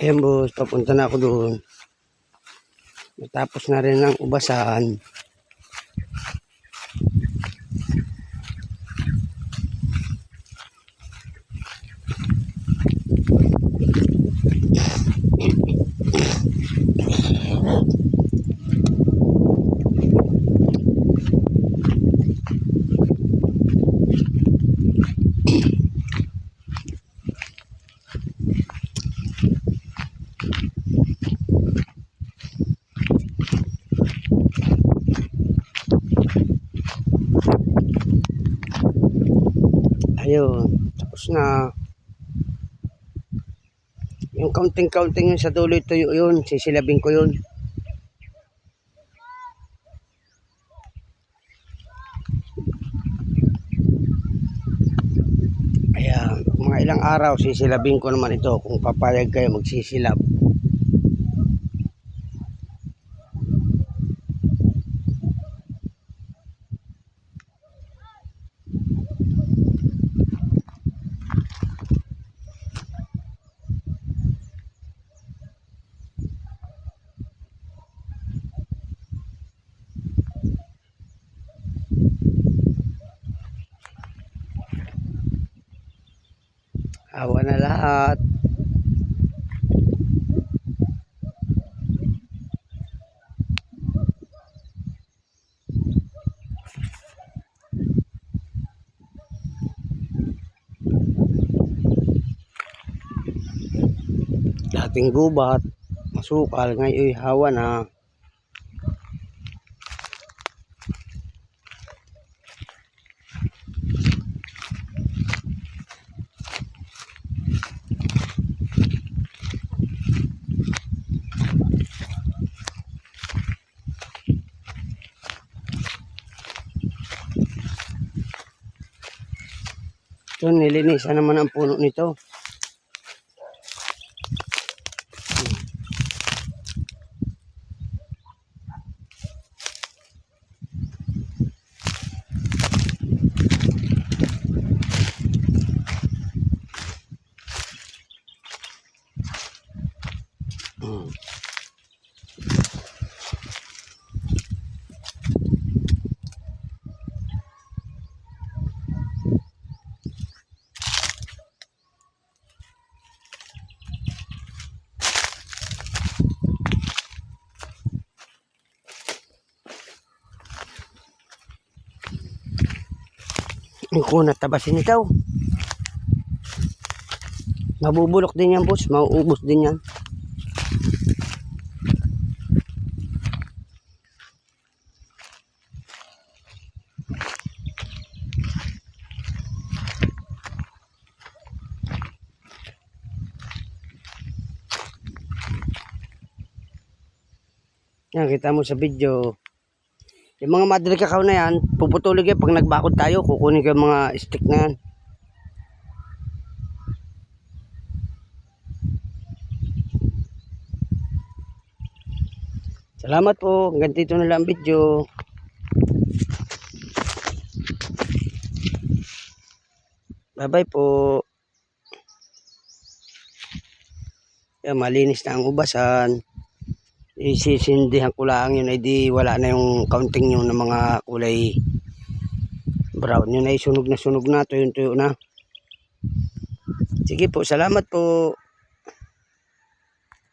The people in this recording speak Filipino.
Ayan boss, papunta na ako doon. Natapos na rin ang ubasan. Ayun, tapos na. Yung counting yun sa dulo tuyo yun, sisilabing ko yun. Ayan, mga ilang araw sisilabing ko naman ito kung papayag kayo magsisilab. Awa na lahat. Dating gubat, masukal, ngayon hawa na. So, nilinisan naman ang puno nito. Ang kunat tabasin ito. Mabubulok din yan boss, mauubos din yan. Yan, kita mo sa video. Yung mga madre kakao na yan, puputulog yan pag nagbakod tayo, kukunin ko yung mga stick na yan. Salamat po, hanggang dito na lang ang video. Bye bye po. Yan, malinis na ang ubasan. Isisindihan ko lang yun ay di wala na yung counting yun ng mga kulay brown. Yun ay sunog na tuyo na. Sige po, salamat po.